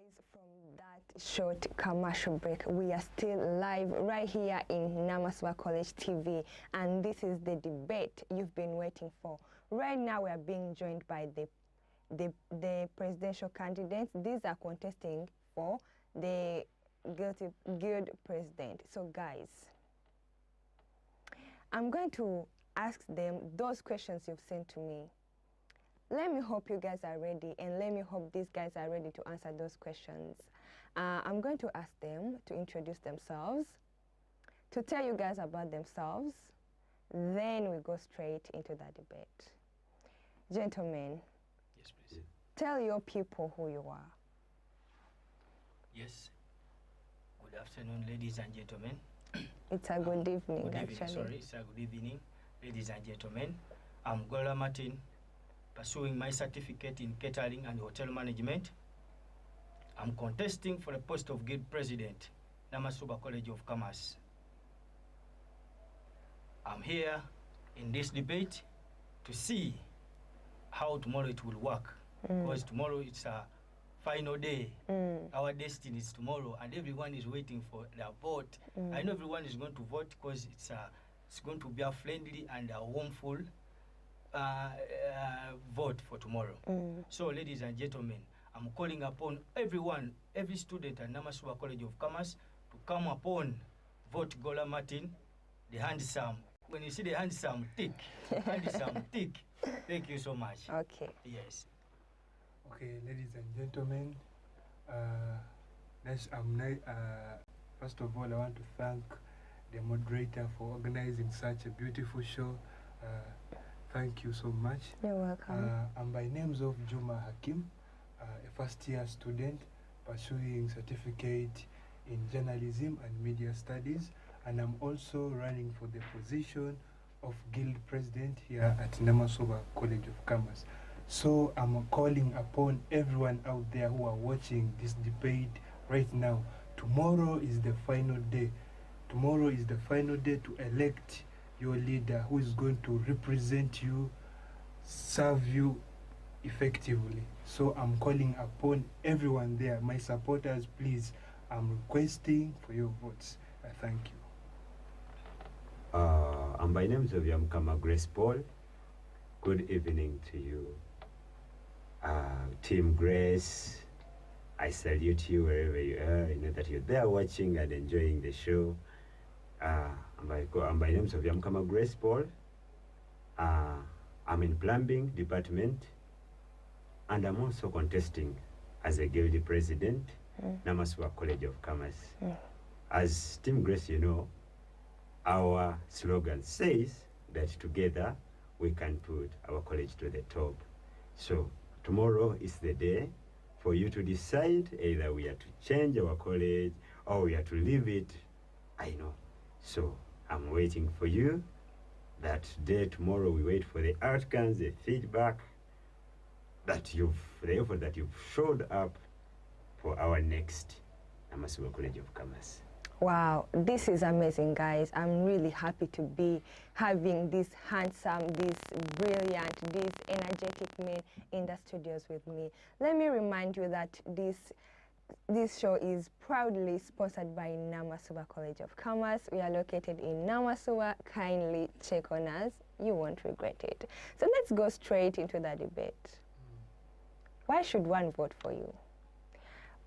guys, from that short commercial break, we are still live right here in Namasuba College TV, and this is the debate you've been waiting for. Right now, we are being joined by the presidential candidates. These are contesting for the guild president. So, guys, I'm going to ask them those questions you've sent to me. Let me hope you guys are ready, and let me hope these guys are ready to answer those questions. I'm going to ask them to introduce themselves, to tell you guys about themselves, then we go straight into the debate. Gentlemen. Yes, please. Tell your people who you are. Yes. Good afternoon, ladies and gentlemen. It's a good evening, good actually. Evening, sorry, it's a good evening, ladies and gentlemen. I'm Gola Martin, pursuing my certificate in catering and hotel management. I'm contesting for the post of guild president, Namasuba College of Commerce. I'm here in this debate to see how tomorrow it will work. Because tomorrow it's a final day. Our destiny is tomorrow, and everyone is waiting for their vote. I know everyone is going to vote because it's going to be a friendly and a warmful vote for tomorrow. So, ladies and gentlemen, I'm calling upon everyone, every student at Namasuba College of Commerce to come upon vote Gola Martin, the handsome. When you see the handsome, tick. Handsome, tick. Thank you so much. Okay. Yes. Okay, ladies and gentlemen, first of all, I want to thank the moderator for organizing such a beautiful show. Thank you so much. You're welcome. I'm by names of Juma Hakim, a first-year student pursuing certificate in journalism and media studies, and I'm also running for the position of guild president here at Namasuba College of Commerce. So I'm calling upon everyone out there who are watching this debate right now. Tomorrow is the final day. Tomorrow is the final day to elect your leader who is going to represent you, serve you effectively. So I'm calling upon everyone there, my supporters, please, I'm requesting for your votes. Thank you. I'm by names of Yamkama Grace Paul. Good evening to you. Team Grace, I salute you wherever you are. You know that you're there watching and enjoying the show. I'm by names of Yamkama Grace Paul. I'm in plumbing department, and I'm also contesting as a guild president, Namasuba College of Commerce. As Team Grace, you know, our slogan says that together we can put our college to the top. So tomorrow is the day for you to decide either we are to change our college or we are to leave it. I know. So I'm waiting for you. That day tomorrow we wait for the outcomes, the feedback that the effort that you've showed up for our next Namasuba College of Commerce. Wow, this is amazing, guys. I'm really happy to be having this handsome, this brilliant, this energetic men in the studios with me. Let me remind you that this show is proudly sponsored by Namasuba College of Commerce. We are located in Namasuba. Kindly check on us. You won't regret it. So let's go straight into the debate. Why should one vote for you?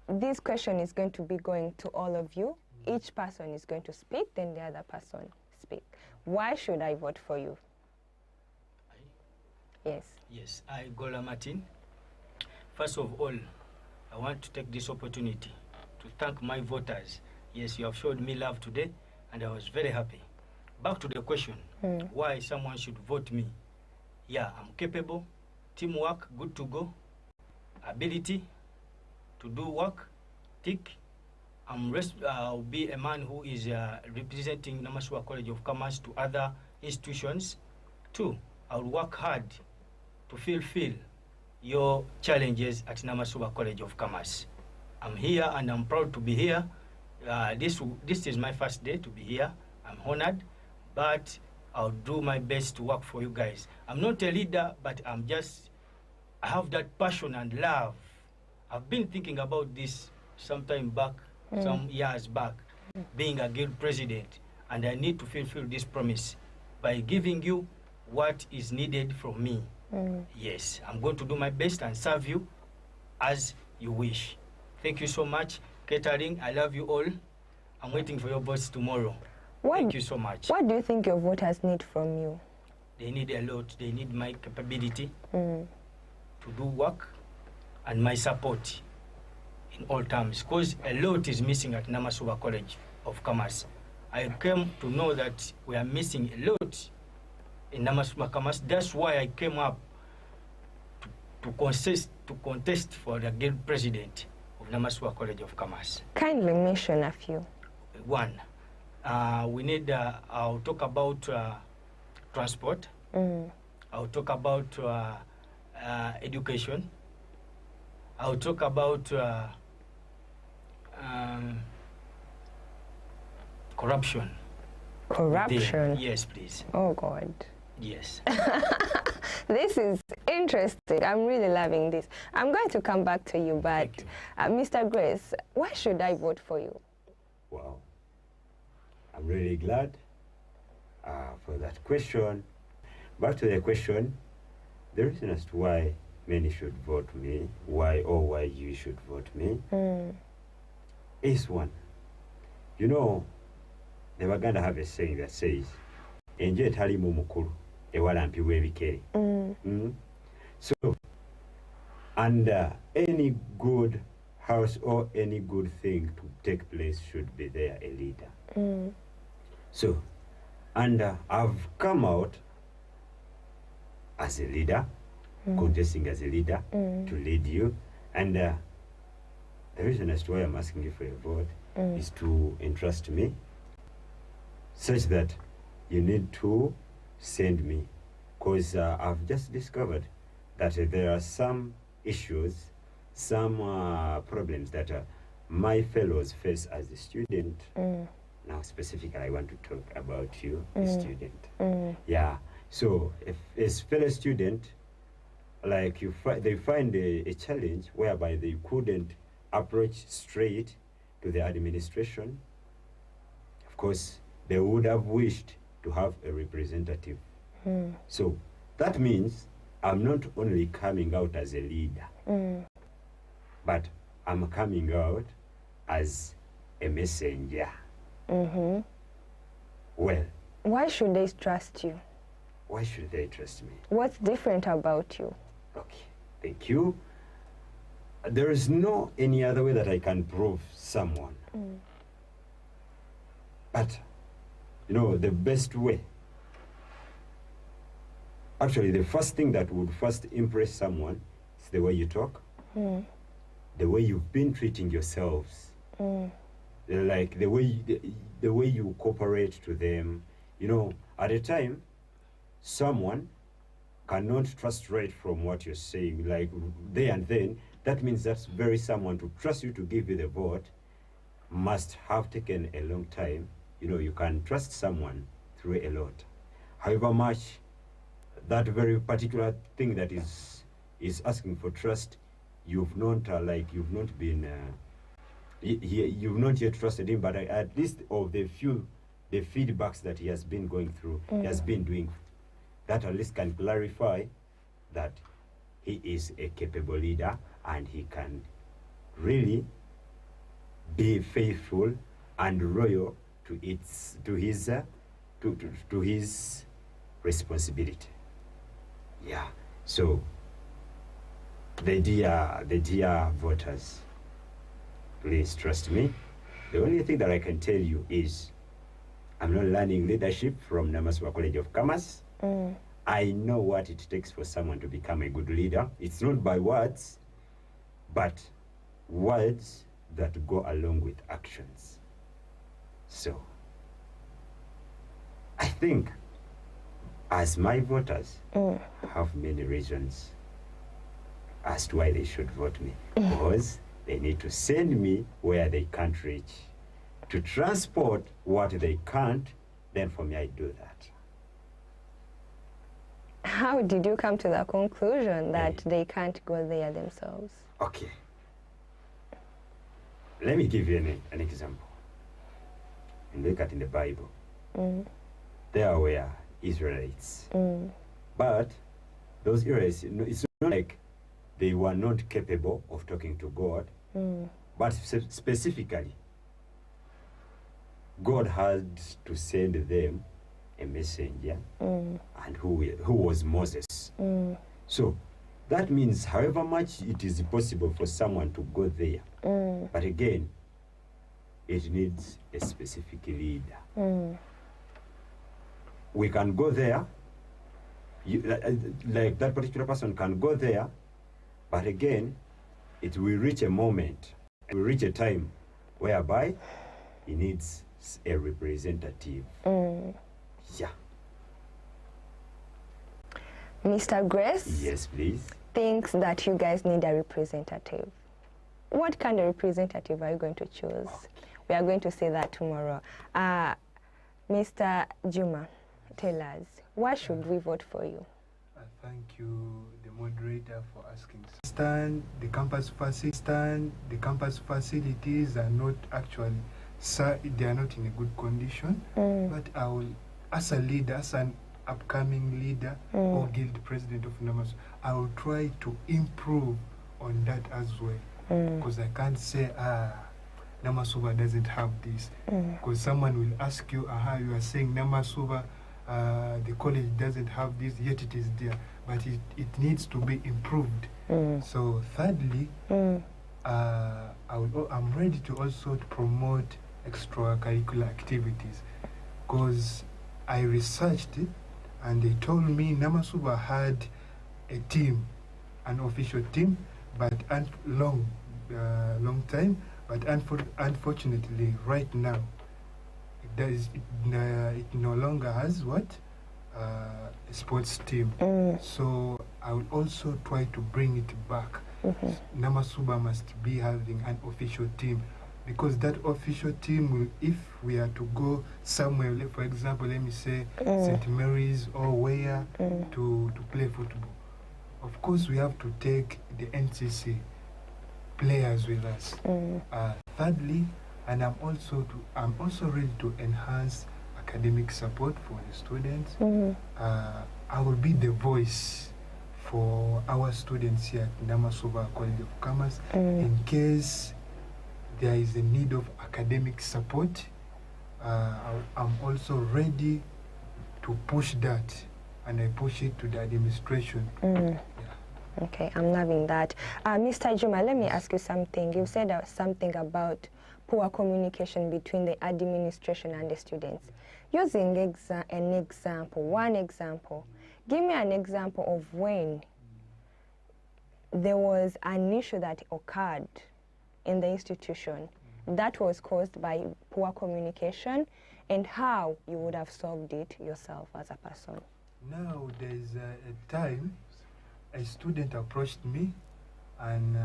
This question is going to be going to all of you. Each person is going to speak, then the other person speak. Why should I vote for you? Yes. Yes, I, Gola Martin. First of all, I want to take this opportunity to thank my voters. Yes, you have showed me love today, and I was very happy. Back to the question, why someone should vote me. Yeah, I'm capable, teamwork, good to go, ability to do work, tick. I'll be a man who is representing Namasuba College of Commerce to other institutions. 2, I'll work hard to fulfill your challenges at Namasuba College of Commerce. I'm here and I'm proud to be here. This is my first day to be here. I'm honored, but I'll do my best to work for you guys. I'm not a leader, but I have that passion and love I've been thinking about this some time back, some years back, being a guild president, and I need to fulfill this promise by giving you what is needed from me. Yes, I'm going to do my best and serve you as you wish. Thank you so much. Catering, I love you all. I'm waiting for your votes tomorrow. Thank you so much. What do you think your voters need from you? They need a lot. They need my capability to do work and my support in all terms, because a lot is missing at Namasuba College of Commerce. I came to know that we are missing a lot in Namasuba Commerce. That's why I came up to contest for the guild president of Namasuba College of Commerce. Kindly mention a few. One, we need, I'll talk about transport. I'll talk about education. I'll talk about corruption. Corruption? Yes, please. Oh, God. Yes. This is interesting. I'm really loving this. I'm going to come back to you, but Mr. Grace, why should I vote for you? Wow. I'm really glad for that question. Back to the question, the reason as to why many should vote me, why you should vote me, is one. You know, the Baganda have a saying that says, "Enje talimu mukulu, ewala mpiwa ebikere." So, and any good house or any good thing to take place should be there a leader. So, and I've come out as a leader, contesting as a leader to lead you, and the reason as to why I'm asking you for a vote is to entrust me, such that you need to send me, because I've just discovered that there are some issues, some problems that my fellows face as a student. Now specifically I want to talk about you, a student. Yeah, so if as fellow student, like they find a challenge whereby they couldn't approach straight to the administration. Of course, they would have wished to have a representative. So that means I'm not only coming out as a leader, but I'm coming out as a messenger. Well, why should they trust you? Why should they trust me? What's different about you? Okay, thank you. There is no any other way that I can prove someone. But, you know, the best way, actually the first thing that would first impress someone is the way you talk, the way you've been treating yourselves, like the way you cooperate to them. You know, at a time, someone cannot trust right from what you're saying, like there and then. That means that's very someone to trust you to give you the vote must have taken a long time. You know, you can trust someone through a lot. However much that very particular thing that is asking for trust, you've not you've not been you've not yet trusted him, but at least of the feedbacks that he has been going through, he has been doing, that at least can clarify that he is a capable leader and he can really be faithful and loyal to his responsibility. Yeah. So the dear voters, please trust me. The only thing that I can tell you is I'm not learning leadership from Namasuba College of Commerce. I know what it takes for someone to become a good leader. It's not by words, but words that go along with actions. So, I think as my voters have many reasons as to why they should vote me. Because they need to send me where they can't reach, to transport what they can't, then for me I do that. How did you come to the conclusion that they can't go there themselves? Okay. Let me give you an example. And look at in the Bible. There were Israelites. But those Israelites, it's not like they were not capable of talking to God, but specifically, God had to send them a messenger, and who was Moses. So that means however much it is possible for someone to go there, but again, it needs a specific leader. We can go there, like that particular person can go there, but again, it will reach a moment, it will reach a time whereby he needs a representative. Yeah. Mr. Grace? Yes, please. Thinks that you guys need a representative. What kind of representative are you going to choose? Okay. We are going to say that tomorrow. Mr. Juma, tell us, why should we vote for you? Thank you, the moderator, for asking. The campus facilities are not actually, they are not in a good condition. But I will, as a leader, as an upcoming leader or guild president of Namasuba, I will try to improve on that as well. Because I can't say, Namasuba doesn't have this. Because someone will ask you, you are saying Namasuba, the college doesn't have this, yet it is there. But it needs to be improved. So thirdly, I'm ready to also promote extracurricular activities. Because I researched it, and they told me Namasuba had a team, an official team, but long time. But unfortunately, right now, it no longer has what? A sports team. So I will also try to bring it back. Namasuba must be having an official team, because that official team will, if we are to go somewhere, like for example, let me say St. Mary's or where to play football. Of course, we have to take the NCC players with us. Thirdly, and I'm also ready to enhance academic support for the students. I will be the voice for our students here at Namasuba College of Commerce in case there is a need of academic support. I'm also ready to push that, and I push it to the administration. Yeah. Okay, I'm loving that. Mr. Juma, let me ask you something. You said something about poor communication between the administration and the students. Using one example, give me an example of when there was an issue that occurred in the institution that was caused by poor communication, and how you would have solved it yourself as a person. Now, there's a time a student approached me, and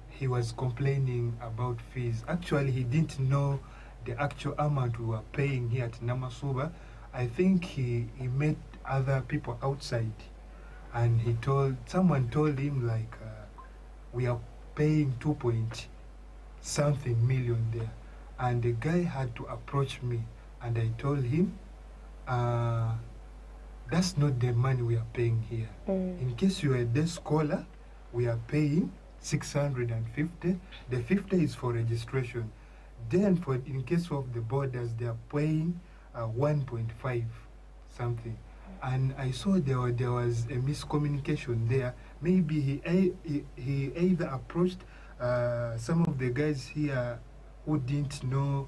he was complaining about fees. Actually, he didn't know the actual amount we were paying here at Namasuba. I think he met other people outside, and someone told him like, we are paying 2-point-something million there. And the guy had to approach me, and I told him, that's not the money we are paying here. In case you are a day scholar, we are paying 650. The 50 is for registration. Then in case of the borders, they are paying 1.5 something. And I saw there was a miscommunication there. Maybe he either approached some of the guys here who didn't know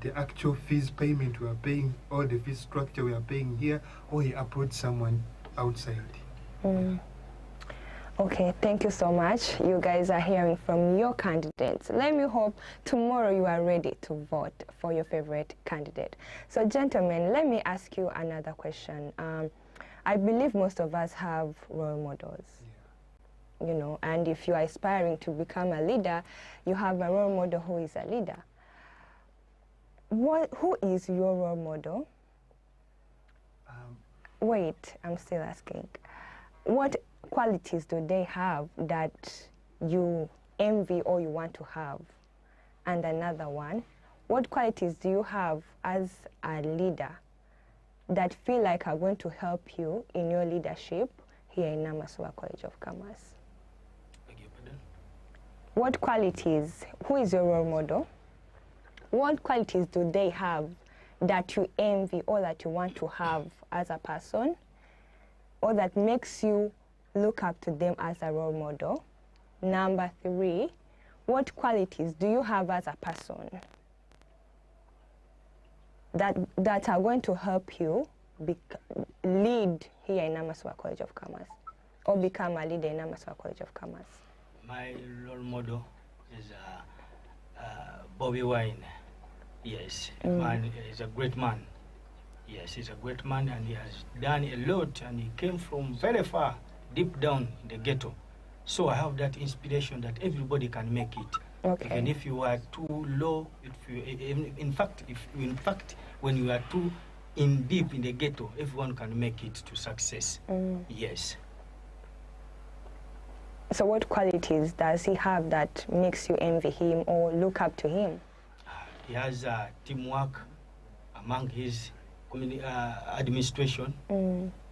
the actual fees payment we are paying, or the fee structure we are paying here, or he approached someone outside. Okay, thank you so much. You guys are hearing from your candidates. Let me hope tomorrow you are ready to vote for your favorite candidate. So gentlemen, let me ask you another question. I believe most of us have role models. You know, and if you are aspiring to become a leader, you have a role model who is a leader. Who is your role model? Wait, I'm still asking. What qualities do they have that you envy or you want to have And another one, what qualities do you have as a leader that feel like are going to help you in your leadership here in Namasuba College of Commerce? Beg your pardon? What qualities, who is your role model? What qualities do they have that you envy or that you want to have as a person, or that makes you look up to them as a role model? Number 3, what qualities do you have as a person that are going to help you lead here in Namasuba College of Commerce, or become a leader in Namasuba College of Commerce? My role model is Bobby Wine. Yes, man is a great man. Yes, he's a great man, and he has done a lot, and he came from very far, deep down in the ghetto. So I have that inspiration that everybody can make it. Okay. Even if you are too low, if you, in fact, when you are too deep in the ghetto, everyone can make it to success. Yes. So what qualities does he have that makes you envy him or look up to him? He has teamwork among his administration.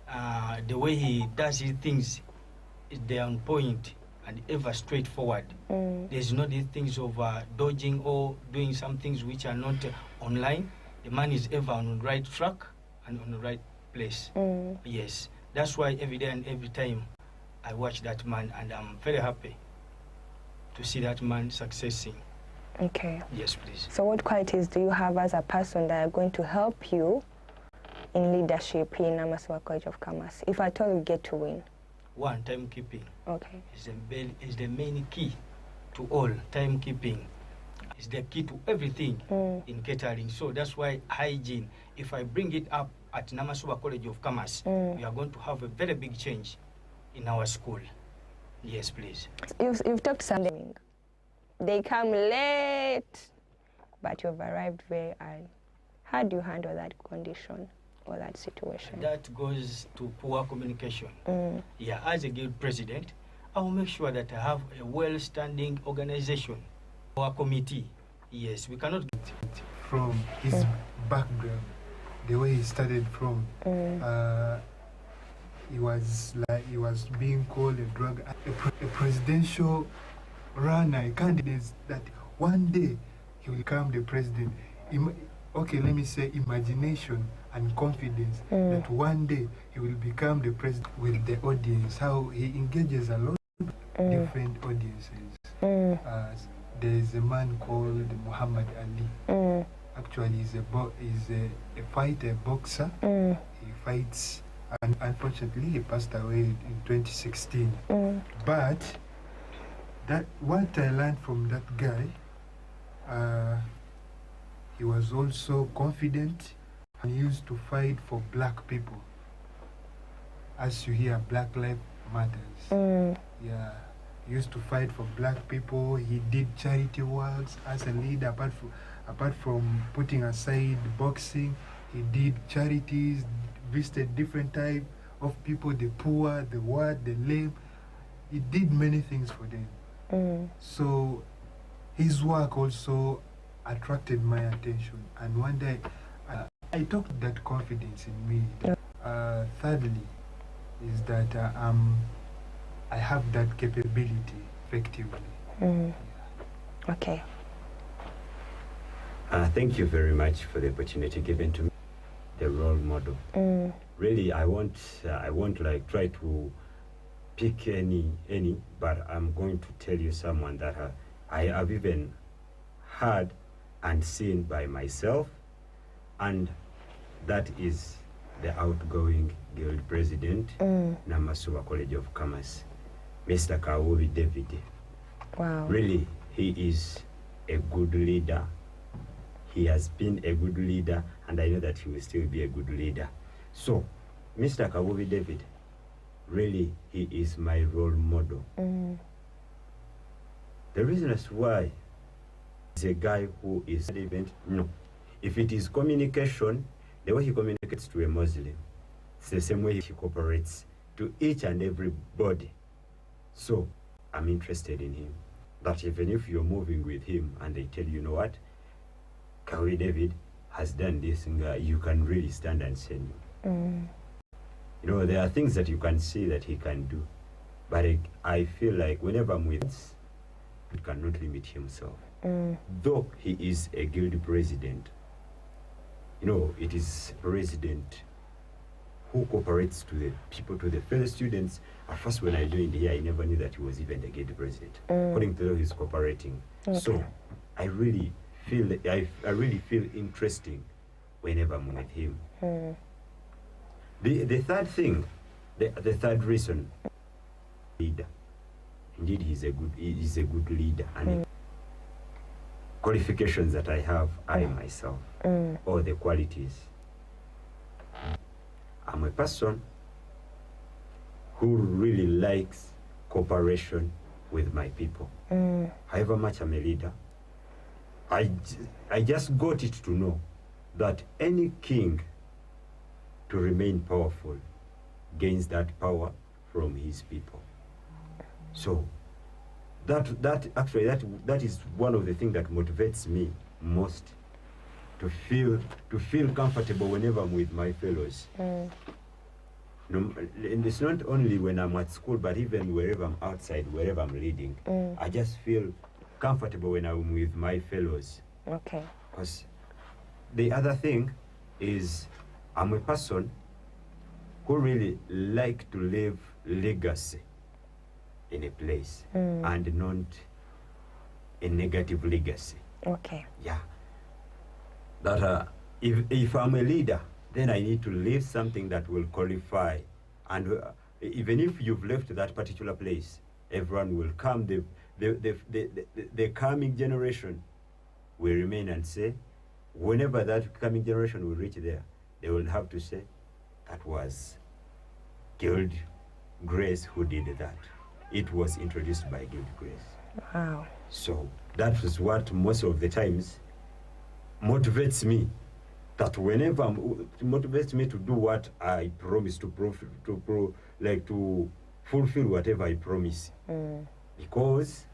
The way he does his things, they are on point and ever straightforward. There's no these things of dodging or doing some things which are not online. The man is ever on the right track and on the right place. Yes, that's why every day and every time I watch that man, and I'm very happy to see that man succeeding. Okay. Yes, please. So what qualities do you have as a person that are going to help you in leadership here in Namasuba College of Commerce, if at all you get to win? 1, timekeeping. Okay. Is the main key to all. Timekeeping is the key to everything in catering. So that's why hygiene, if I bring it up at Namasuba College of Commerce, we are going to have a very big change in our school. Yes, please. You've talked something. They come late, but you've arrived very early. How do you handle that condition or that situation? That goes to poor communication. Yeah, as a guild president, I will make sure that I have a well-standing organization or committee. Yes, we cannot get from his background, the way he started from. He was being called a presidential runner, a candidate that one day he will become the president. Okay, let me say imagination and confidence that one day he will become the president with the audience, how he engages a lot of different audiences. There's a man called Muhammad Ali. Actually, he's a fighter, a boxer. He fights, and unfortunately he passed away in 2016. But what I learned from that guy, he was also confident and used to fight for black people. As you hear, Black Lives Matters. Yeah, he used to fight for black people. He did charity works as a leader. Apart from putting aside boxing, he did charities, visited different type of people, the poor, the what, the lame. He did many things for them. So his work also attracted my attention, and one day I took that confidence in me. Thirdly is that I have that capability effectively. Okay. Thank you very much for the opportunity given to me, the role model. Really, I won't like try to pick any, but I'm going to tell you someone that I have even heard and seen by myself, and that is the outgoing guild president, Namasuba College of Commerce, Mr. Kawubi David. Wow. Really, he is a good leader. He has been a good leader, and I know that he will still be a good leader. So, Mr. Kawubi David, really, he is my role model. The reason as why is a guy who is relevant. No. If it is communication, the way he communicates to a Muslim, it's the same way he cooperates to each and everybody. So, I'm interested in him. that even if you're moving with him and they tell you, you know what, Kawi David has done this, and you can really stand and say no. You know, there are things that you can see that he can do, but I feel like whenever I'm with him, he cannot limit himself. Though he is a guild president, you know, it is president who cooperates to the people, to the fellow students. At first, when I joined here, I never knew that he was even the guild president. According to how he's cooperating. Okay. So I really feel I really feel interesting whenever I'm with him. The third thing, the third reason, leader. Indeed, he's a good leader, and qualifications that I have, I myself, or the qualities. I'm a person who really likes cooperation with my people. However much I'm a leader, I just got it to know that any king to remain powerful gains that power from his people. So that is one of the things that motivates me most, to feel comfortable whenever I'm with my fellows. No, and it's not only when I'm at school, but even wherever I'm outside, wherever I'm leading, I just feel comfortable when I'm with my fellows. Okay. Because the other thing is, I'm a person who really like to leave legacy in a place, and not a negative legacy. Okay. Yeah. That if I'm a leader, then I need to leave something that will qualify. And even if you've left that particular place, everyone will come. The coming generation will remain and say, whenever that coming generation will reach there, they will have to say, that was Guild Grace who did that. It was introduced by Guild Grace. Wow. So that is what most of the times motivates me. That whenever motivates me to do what I promise to fulfill whatever I promise, because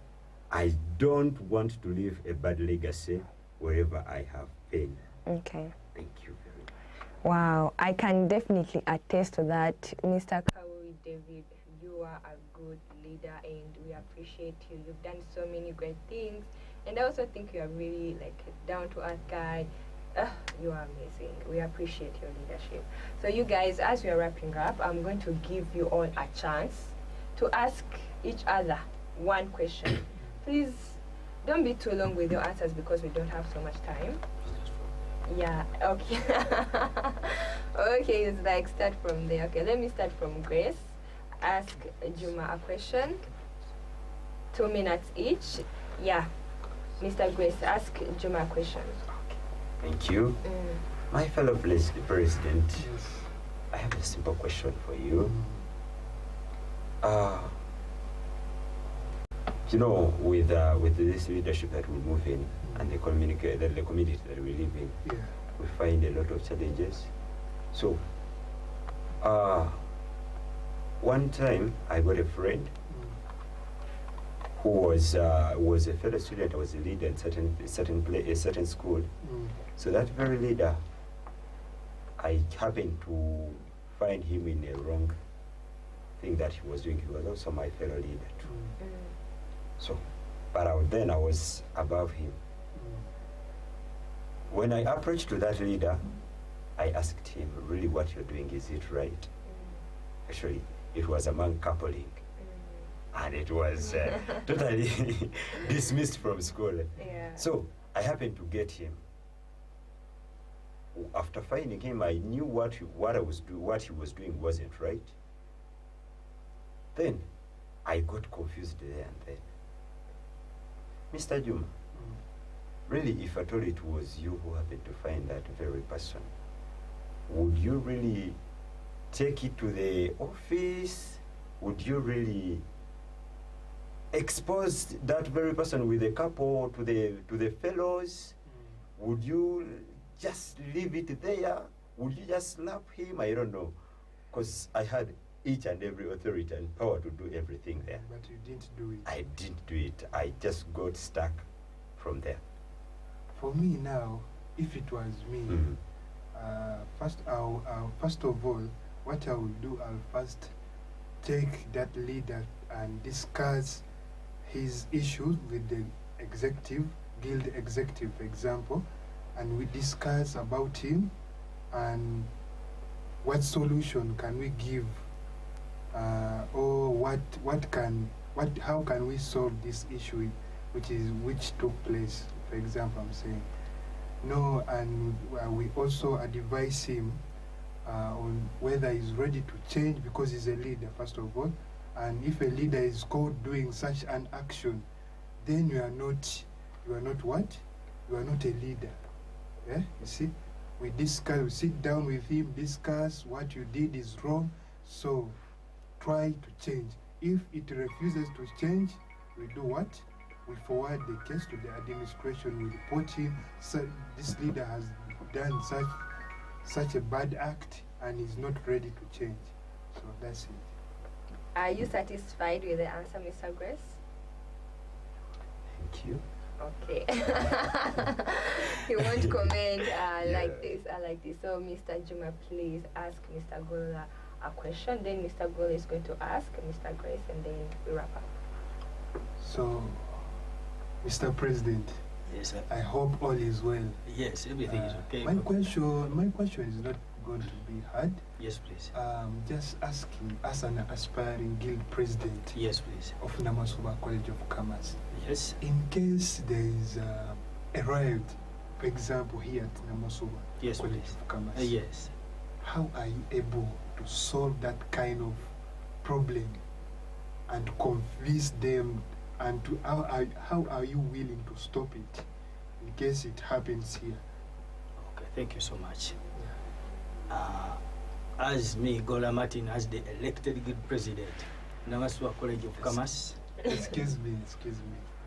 I don't want to leave a bad legacy wherever I have been. Okay. Thank you very much. Wow, I can definitely attest to that, Mr. Kawi David. You are a good leader, and we appreciate you. You've done so many great things, and I also think you are really like a down-to-earth guy. You are amazing. We appreciate your leadership. So you guys, as we are wrapping up, I'm going to give you all a chance to ask each other one question. Please don't be too long with your answers because we don't have so much time. Yeah, okay. Okay, it's like start from there. Okay, let me start from Grace. Ask Juma a question. 2 minutes each. Yeah. Mr. Grace, ask Juma a question. Thank you. My fellow president, I have a simple question for you. You know, with this leadership that we move in, and the community that we live in, we find a lot of challenges. So, one time I got a friend who was a fellow student. I was a leader in a certain school. So that very leader, I happened to find him in a wrong thing that he was doing. He was also my fellow leader too. So, but then I was above him. When I approached to that leader, I asked him, really what you're doing, is it right? Actually, it was among coupling. And it was totally dismissed from school. Yeah. So I happened to get him. After finding him, I knew what he was doing wasn't right. Then I got confused there and then. Mr. Juma, really, if at all it was you who happened to find that very person, would you really take it to the office? Would you really expose that very person with a couple to the fellows? Would you just leave it there? Would you just slap him? I don't know. Because I had each and every authority and power to do everything there. But you didn't do it. I didn't do it. I just got stuck from there. For me now, if it was me, first of all, what I will do, I'll first take that leader and discuss his issues with the executive, guild executive, for example, and we discuss about him and what solution can we give, or how can we solve this issue which took place, for example, I'm saying. No, and we also advise him on whether he's ready to change, because he's a leader, first of all. And if a leader is caught doing such an action, then you are not what? You are not a leader. Yeah? You see? We discuss, we sit down with him, discuss what you did is wrong, so try to change. If it refuses to change, we do what? We forward the case to the administration, we report him, so this leader has done such a bad act and is not ready to change. So that's it. Are you satisfied with the answer, Mr. Grace? Thank you. Okay. He won't comment like this. So, Mr. Juma, please ask Mr. Gola a question. Then Mr. Gola is going to ask Mr. Grace, and then we wrap up. So, Mr. President, Yes, sir. I hope all is well. Yes, everything is okay. My question is not going to be hard. Yes, please. Just asking, as an aspiring guild president Yes, please. of Namasuba College of Commerce, Yes. in case there is a riot, for example, here at Namasuba Yes, College please. of Commerce, Yes. how are you able to solve that kind of problem and convince them, and to how are you willing to stop it in case it happens here? Okay, thank you so much. As me, Gola Martin, as the elected guild president, Namasuba College of Commerce. Excuse me.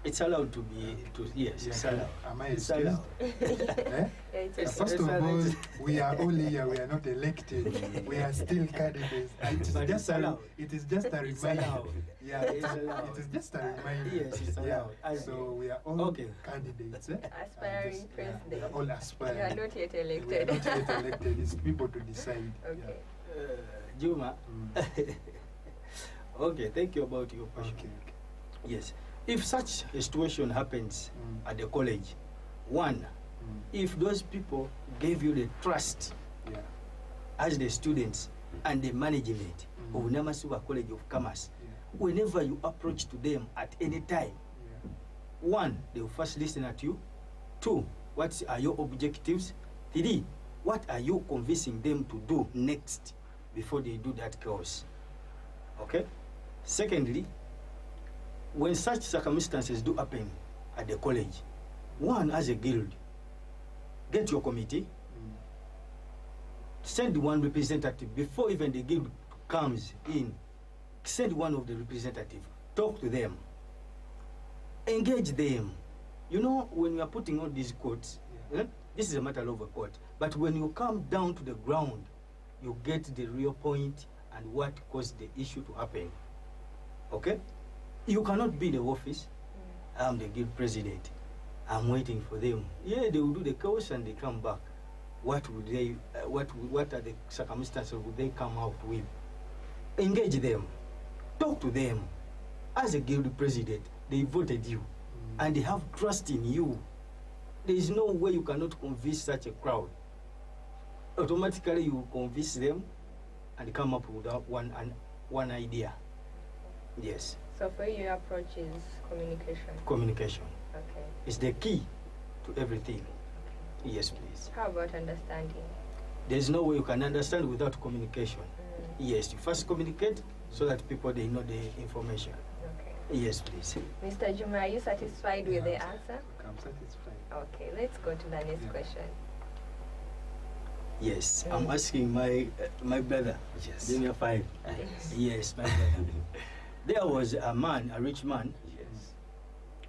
It's allowed to be, yes, it's allowed. Am I It's excused? allowed. Eh? First of all, we are all here, we are not elected, we are still candidates. But it's allowed. It is just a It's reminder. allowed. Yeah, It's allowed. it is just a reminder. Yes, it's allowed. So we are all Okay. candidates. Aspiring We are president. all You aspiring. are not yet We are elected. not yet elected. It's people to decide. Okay. Juma. Mm. Okay, thank you about your question. Okay. Yes. If such a situation happens at the college, one, if those people gave you the trust Yeah. as the students and the management of Namasuba College of Commerce, Yeah. whenever you approach to them at any time, Yeah. one, they will first listen at you. Two, what are your objectives? Three, what are you convincing them to do next before they do that course? Okay? Secondly, when such circumstances do happen at the college, one, as a guild, get your committee, send one representative before even the guild comes in. Send one of the representatives, talk to them, engage them. You know, when you are putting on these quotes, this is a matter of a quote, but when you come down to the ground, you get the real point and what caused the issue to happen. Okay? You cannot be the office. I'm the guild president. I'm waiting for them. Yeah, they will do the course and they come back. What would they? What are the circumstances would they come out with? Engage them, talk to them. As a guild president, they voted you, and they have trust in you. There is no way you cannot convince such a crowd. Automatically, you convince them, and come up with one idea. Yes. So for you, your approach is communication. Communication. Okay. It's the key to everything. Yes, please. How about understanding? There is no way you can understand without communication. Yes, you first communicate so that people they know the information. Okay. Yes, please. Mr. Juma, are you satisfied with the answer? I'm satisfied. Okay, let's go to the next question. Yes, I'm asking my brother, Yes. Junior 5. Yes, my brother. There was a man, a rich man, Yes.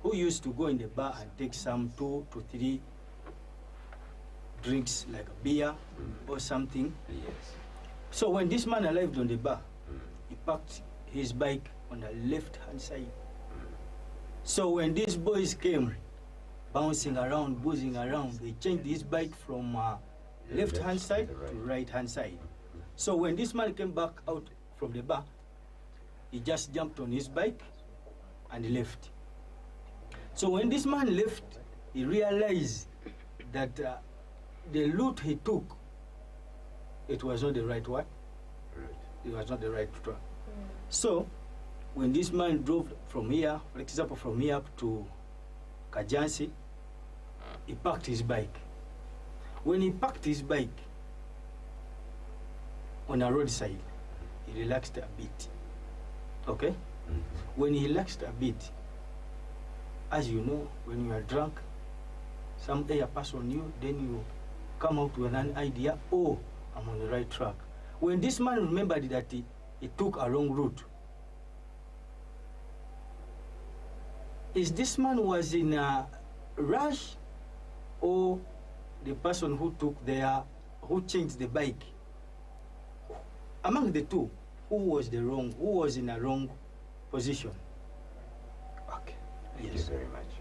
who used to go in the bar and take some 2 to 3 drinks like a beer or something. Yes. So when this man arrived on the bar, he parked his bike on the left-hand side. So when these boys came, bouncing around, boozing around, they changed his bike from left-hand side to right-hand side. So when this man came back out from the bar, he just jumped on his bike and left. So when this man left, he realized that the route he took, it was not the right one. It was not the right track. So when this man drove from here, for example, from here up to Kajansi, he parked his bike. When he parked his bike on a roadside, he relaxed a bit. Okay? When he relaxed a bit, as you know, when you are drunk, some air pass on you, then you come out with an idea, oh, I'm on the right track. When this man remembered that he took a wrong route, is this man was in a rush, or the person who who changed the bike? Among the two, who was in a wrong position? Okay, thank Yes. you very much.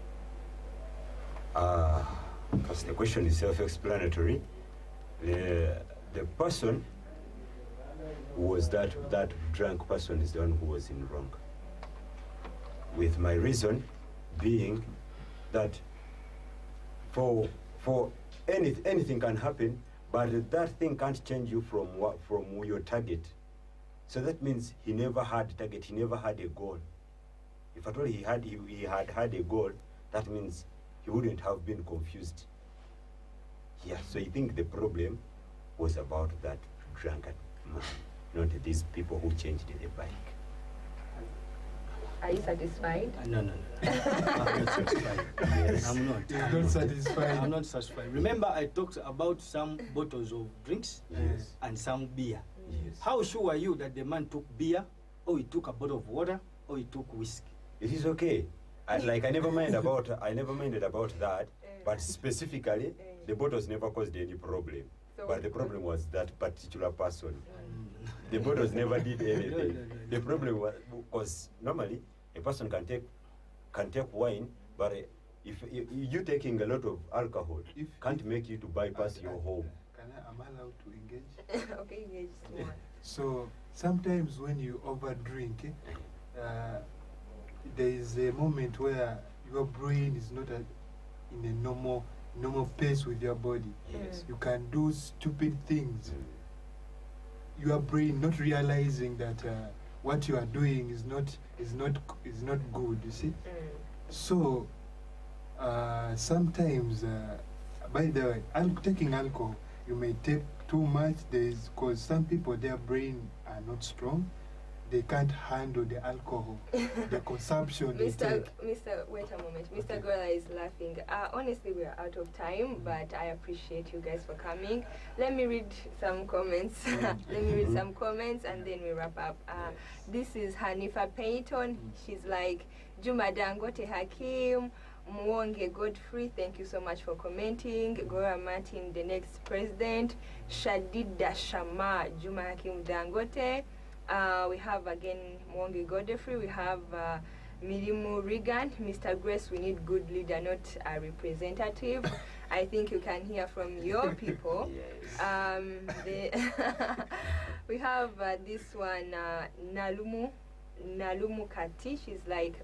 Because the question is self-explanatory. The person who was that drunk person is the one who was in wrong. With my reason being that for anything can happen, but that thing can't change you from your target. So that means he never had a target, he never had a goal. If at all he had a goal, that means he wouldn't have been confused. Yeah, so I think the problem was about that drunkard man, not these people who changed the bike. Are you satisfied? No. I'm not satisfied. Yes. I'm not. He's not satisfied. I'm not satisfied. Remember, I talked about some bottles of drinks Yes. and some beer. Yes. How sure are you that the man took beer, or he took a bottle of water, or he took whiskey? It is okay. I never minded about that, but specifically, the bottles never caused any problem. So But the problem was that particular person. The bottles never did anything. No. The problem was because normally a person can take wine, but if you taking a lot of alcohol, can't make you to bypass your home. Am I allowed to engage? Okay, engage more. So sometimes when you overdrink, there is a moment where your brain is not in a normal pace with your body. Yes. You can do stupid things. Your brain not realizing that what you are doing is not good. You see. So sometimes, by the way, taking alcohol, you may take too much. Because some people, their brain are not strong. They can't handle the alcohol, the consumption they take. Wait a moment. Mr. Okay. Gola is laughing. Honestly, we are out of time, but I appreciate you guys for coming. Let me read some comments. Let me read some comments, and then we wrap up. This is Hanifa Payton. She's like, Juma Dangote Hakim, Mwonge Godfrey, thank you so much for commenting. Gora Martin, the next president. Shadida Shama, Juma Hakim Dangote. We have again Mwonge Godfrey. We have Mirimu Regan. Mr. Grace, we need good leader, not a representative. I think you can hear from your people. Yes. We have this one, Nalumu Kati. She's like,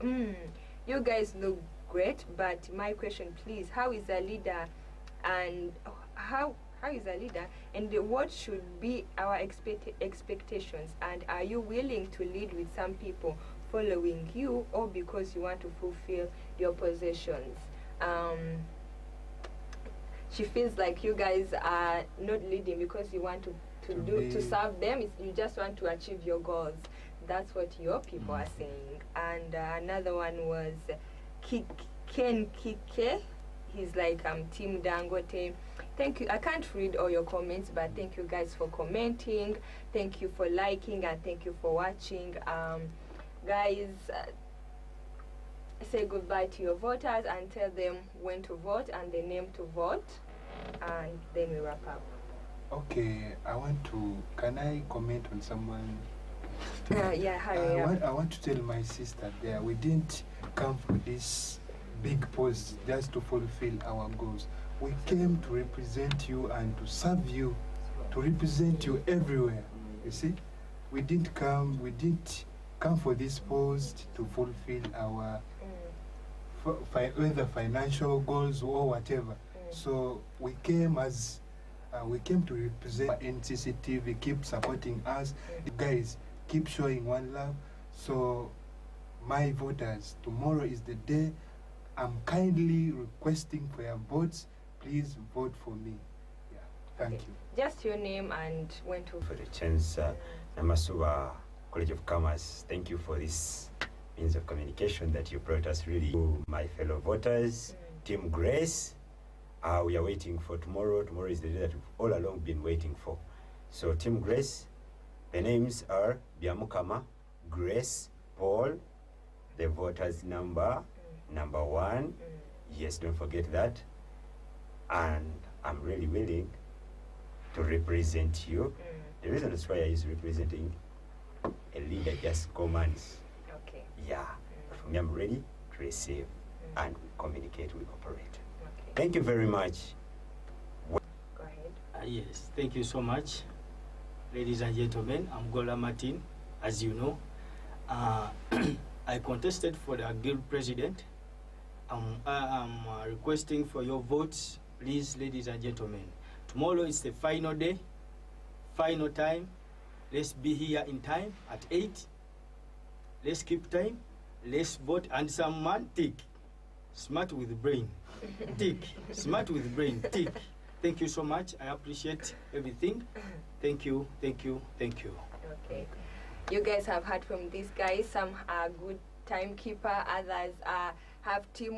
you guys look great, but my question, please, how is a leader, and how is a leader, and what should be our expectations, and are you willing to lead with some people following you, or because you want to fulfill your positions? She feels like you guys are not leading because you want to serve them. You just want to achieve your goals. That's what your people are saying. And another one was Ken Kike. He's like, Team Dangote. Thank you. I can't read all your comments, but thank you guys for commenting. Thank you for liking, and thank you for watching. Guys, say goodbye to your voters and tell them when to vote and the name to vote, and then we wrap up. Okay, can I comment on someone Yeah, hurry up. I want to tell my sister there, we didn't come for this big post just to fulfill our goals. We came to represent you and to serve you, to represent you everywhere. You see, we didn't come for this post to fulfill our whether financial goals or whatever. So we came to represent NCC TV. Keep supporting us, guys. Keep showing one love. So my voters, tomorrow is the day. I'm kindly requesting for your votes. Please vote for me. Yeah, thank you. Just your name and when to. For the chance, Namasuba College of Commerce, thank you for this means of communication that you brought us. Really, to my fellow voters, Team Grace, we are waiting for tomorrow. Tomorrow is the day that we've all along been waiting for. So Team Grace, the names are Biamukama, Grace, Paul, the voters number 1. Yes, don't forget that. And I'm really willing to represent you. The reason that's why I is representing a leader just commands. Okay. Yeah. For me, I'm ready to receive and we communicate, we operate. Okay. Thank you very much. Go ahead. Yes, thank you so much. Ladies and gentlemen, I'm Gola Martin. As you know, I contested for the guild president. I'm requesting for your votes, please, ladies and gentlemen. Tomorrow is the final day, final time. Let's be here in time at 8. Let's keep time. Let's vote. And some man, tick. Smart with brain. Tick. Smart with brain. Tick. Thank you so much. I appreciate everything. Thank you, thank you, thank you. Okay. You guys have heard from these guys. Some are good timekeeper, others have team